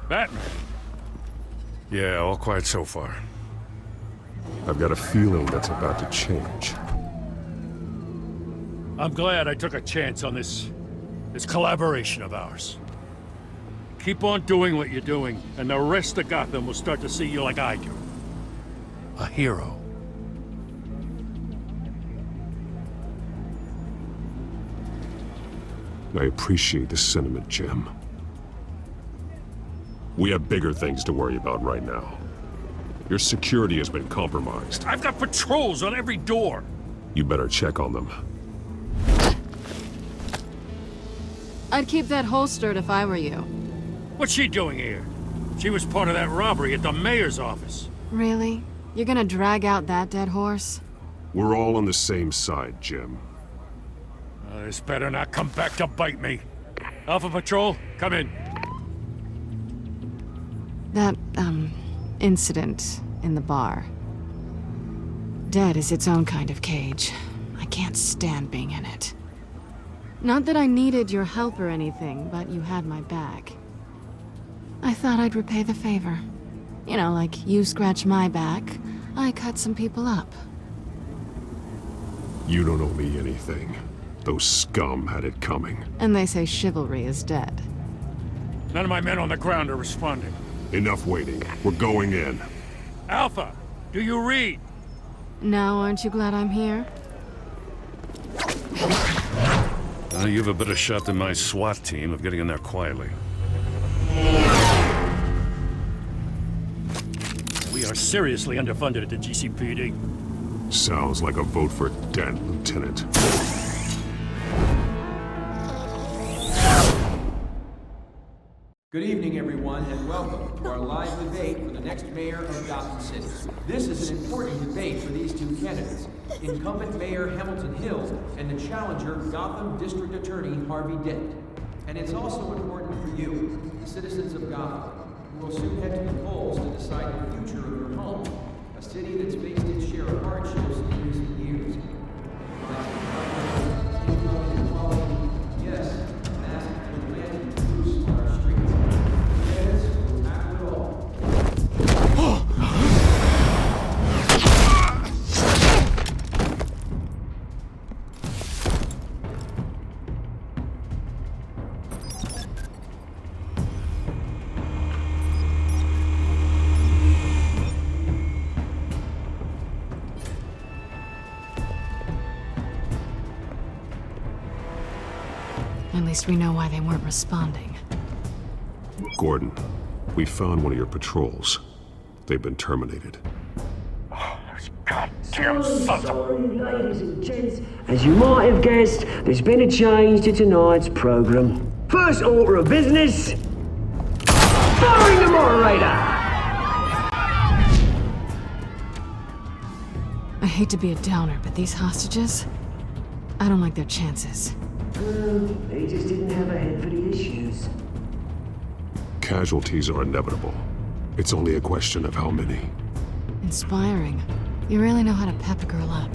Batman. Yeah, all quiet so far. I've got a feeling that's about to change. I'm glad I took a chance on this collaboration of ours. Keep on doing what you're doing, and the rest of Gotham will start to see you like I do. A hero. I appreciate the sentiment, Jim. We have bigger things to worry about right now. Your security has been compromised. I've got patrols on every door. You better check on them. I'd keep that holstered if I were you. What's she doing here? She was part of that robbery at the mayor's office. Really? You're gonna drag out that dead horse? We're all on the same side, Jim. This better not come back to bite me. Alpha Patrol, come in. That, incident in the bar. Dead is its own kind of cage. I can't stand being in it. Not that I needed your help or anything, but you had my back. I thought I'd repay the favor. You know, like you scratch my back, I cut some people up. You don't owe me anything. Those scum had it coming. And they say chivalry is dead. None of my men on the ground are responding. Enough waiting. We're going in. Alpha, do you read? Now, aren't you glad I'm here? You have a better shot than my SWAT team of getting in there quietly. We are seriously underfunded at the GCPD. Sounds like a vote for Dent, Lieutenant. Good evening, everyone, and welcome to our live debate for the next mayor of Gotham City. This is an important debate for these two candidates, incumbent Mayor Hamilton Hill and the challenger Gotham District Attorney Harvey Dent. And it's also important for you, the citizens of Gotham, who will soon head to the polls to decide the future of your home, a city that's faced its share of hardships in recent years. Yes, massive vigilante abuse on our streets. Yes, we'll tackle it all. At least we know why they weren't responding. Gordon, we found one of your patrols. They've been terminated. Damn sorry, ladies and gents. As you might have guessed, there's been a change to tonight's program. First order of business, firing the moderator. I hate to be a downer, but these hostages, I don't like their chances. They just didn't have a head for the issues. Casualties are inevitable. It's only a question of how many. Inspiring. You really know how to pep a girl up.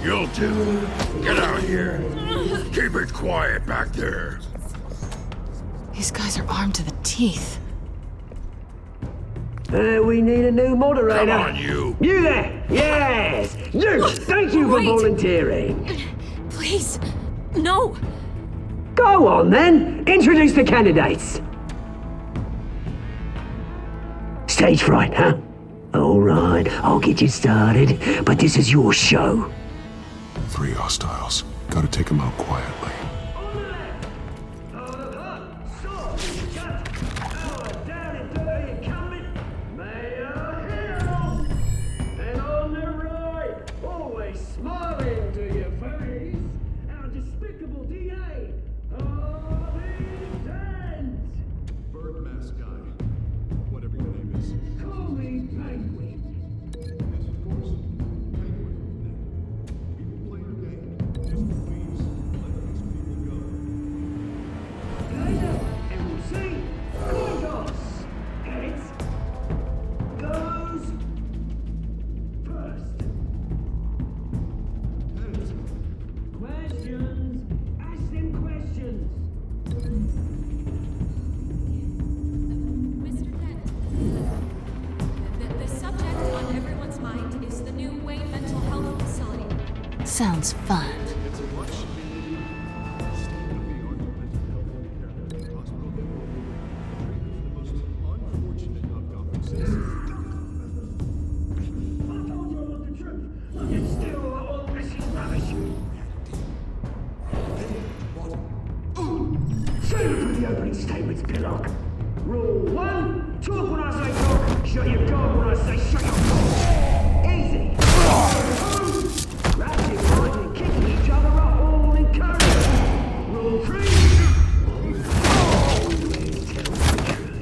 You'll do. Get out here. Keep it quiet back there. These guys are armed to the teeth. We need a new moderator. Come on, you. You there! Yes! You! Thank you for volunteering. Please, no. Go on, then. Introduce the candidates. Stage fright, huh? All right, I'll get you started, but this is your show. 3 hostiles. Gotta take them out quietly. Sounds fun. Save for the opening statements, Pillock. Rule 1, talk when I say talk, shut your gob when I say shut your gob. Easy. Ratchet fighting and kicking each other up, all encouraged. Rule 3, always tell the truth.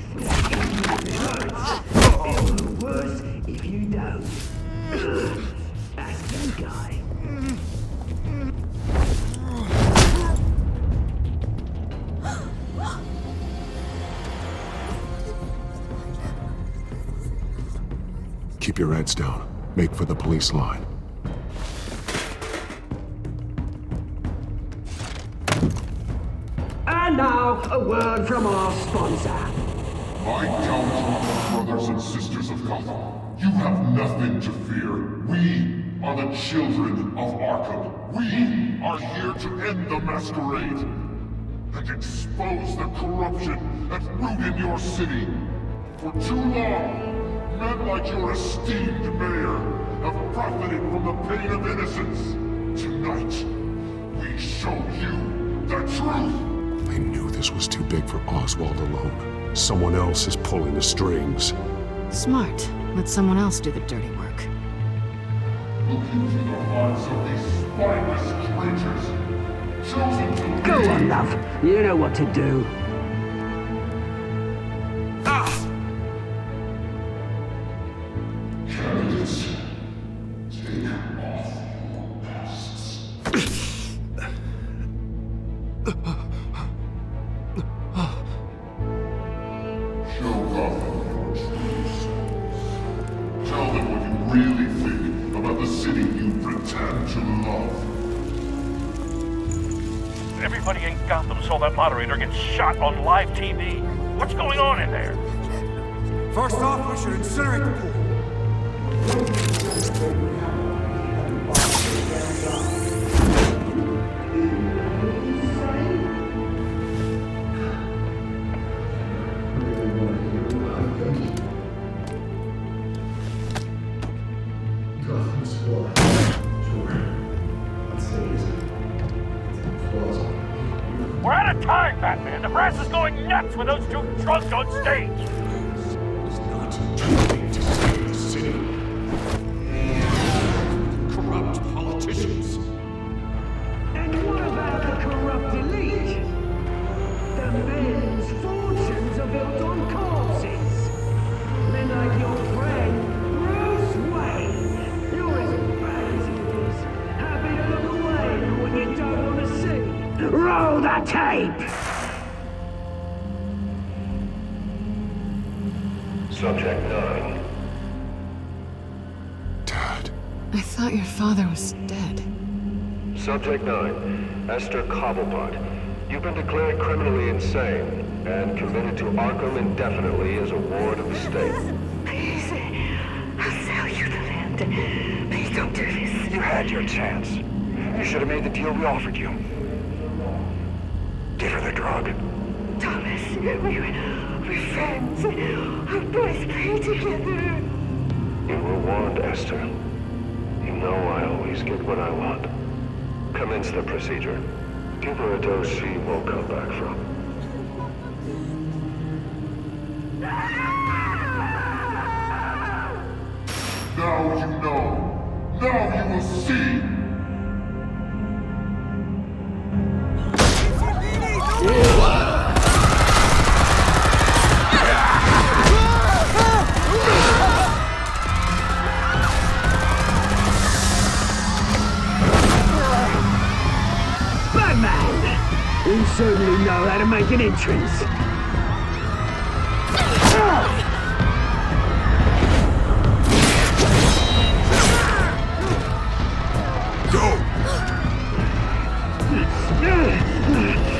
alone. That's the guy. Keep your heads down. Make for the police line. And now, a word from our sponsor. My counsel, brothers and sisters of Gotham, you have nothing to fear. We are the children of Arkham. We are here to end the masquerade and expose the corruption that rooted your city. For too long, men like your esteemed mayor have profited from the pain of innocence. Tonight, we show you the truth. I knew this was too big for Oswald alone. Someone else is pulling the strings. Smart. Let someone else do the dirty work. Look into the hearts of these spineless creatures, chosen to Go lead. on, love. You know what to do. Candidates, take off your masks. Show Gotham your true selves. Tell them what you really think about the city you pretend to love. Everybody in Gotham saw that moderator get shot on live TV. What's going on in there? First off, we should incinerate the pool. We're out of time, Batman. The brass is going nuts with those two drunks on stage. It's not too late to save the city. Corrupt politicians. And what about the corrupt elite? The men whose fortunes are built on corpses. Men like your friend, Bruce Wayne. You're as bad as he is. Happy to look away from what you don't want to see. Roll the tape! Subject 9. I thought your father was dead. Subject 9. Esther Cobblepot. You've been declared criminally insane and committed to Arkham indefinitely as a ward of the state. Please, I'll sell you the land. Please don't do this. You had your chance. You should have made the deal we offered you. Give her the drug. Thomas, we're friends. Our boys play together. You were warned, Esther. You know I always get what I want. Commence the procedure. Give her a dose she won't come back from. Now you know. Now you will see. Batman! You certainly know how to make an entrance.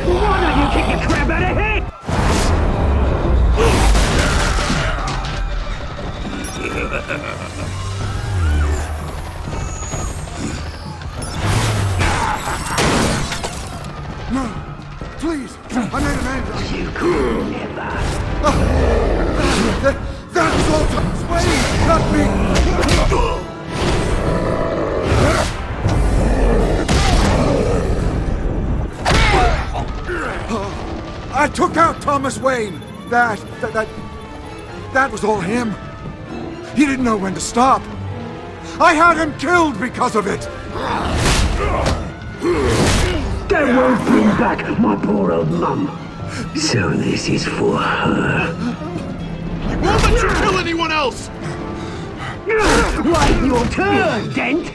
Why don't you kick the crap out of him? No! Please! I made an angel! You could never. That was all Thomas Wayne, not me! I took out Thomas Wayne! That was all him. He didn't know when to stop. I had him killed because of it! That won't bring back my poor old mum. So this is for her. He won't let you kill anyone else! Wait your turn, Dent!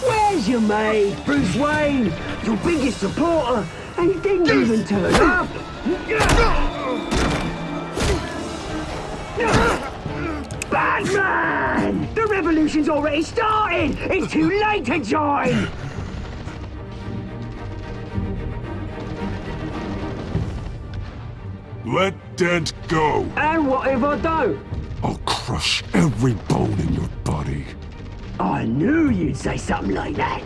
Where's your mate, Bruce Wayne? Your biggest supporter, and he didn't even turn up! Batman! The revolution's already started! It's too late to join! Let Dent go! And what if I don't? I'll crush every bone in your body. I knew you'd say something like that.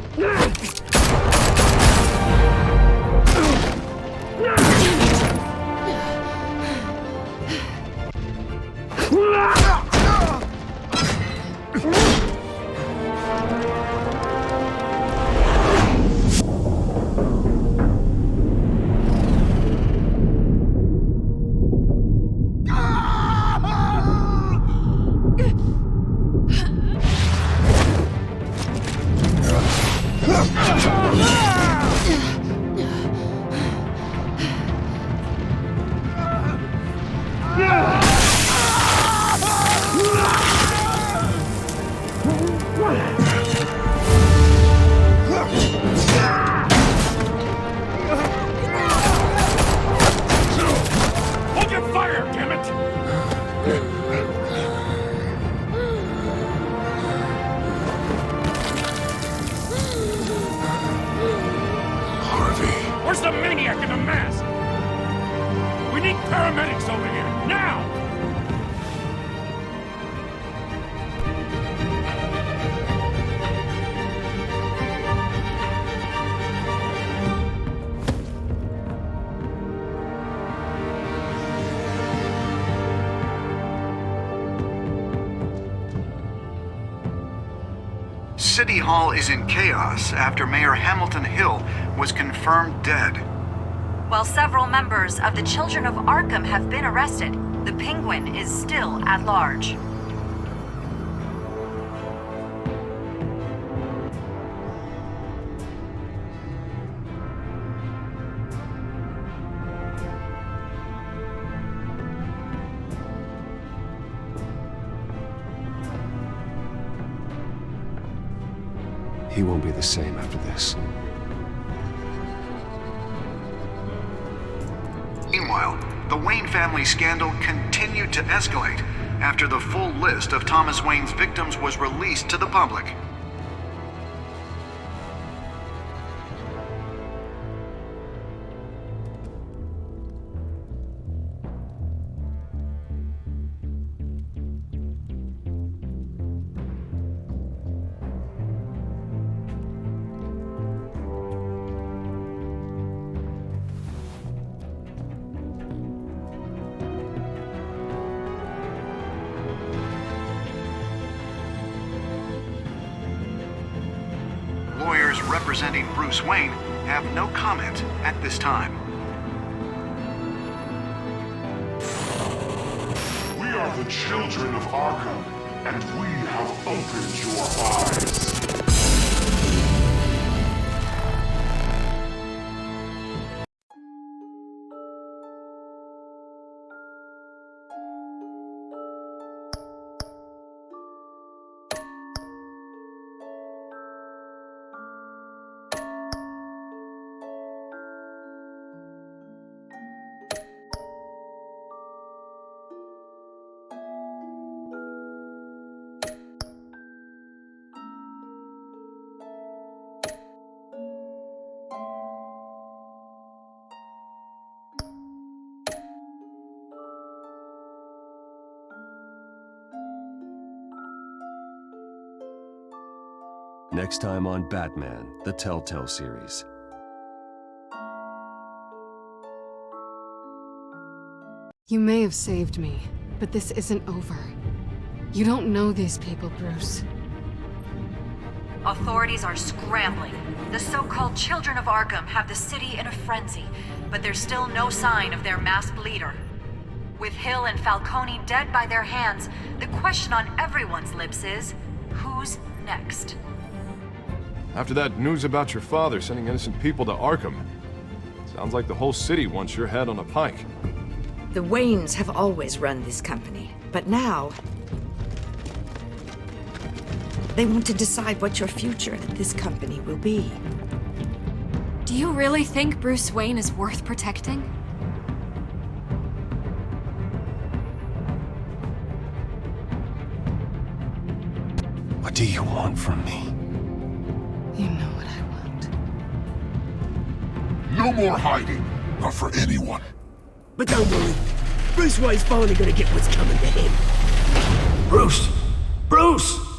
Hold your fire, damn it! Harvey. Where's the maniac in the mask? We need paramedics over here, now! City Hall is in chaos after Mayor Hamilton Hill was confirmed dead. While several members of the Children of Arkham have been arrested, the Penguin is still at large. He won't be the same after this. Meanwhile, the Wayne family scandal continued to escalate after the full list of Thomas Wayne's victims was released to the public. Lawyers representing Bruce Wayne have no comment at this time. We are the children of Arkham, and we have opened your eyes. Next time on Batman, the Telltale series. You may have saved me, but this isn't over. You don't know these people, Bruce. Authorities are scrambling. The so-called Children of Arkham have the city in a frenzy, but there's still no sign of their masked leader. With Hill and Falcone dead by their hands, the question on everyone's lips is, who's next? After that news about your father sending innocent people to Arkham, sounds like the whole city wants your head on a pike. The Waynes have always run this company, but now they want to decide what your future at this company will be. Do you really think Bruce Wayne is worth protecting? What do you want from me? You know what I want. No more hiding. Not for anyone. But don't worry. Bruce Wayne's finally gonna get what's coming to him. Bruce! Bruce!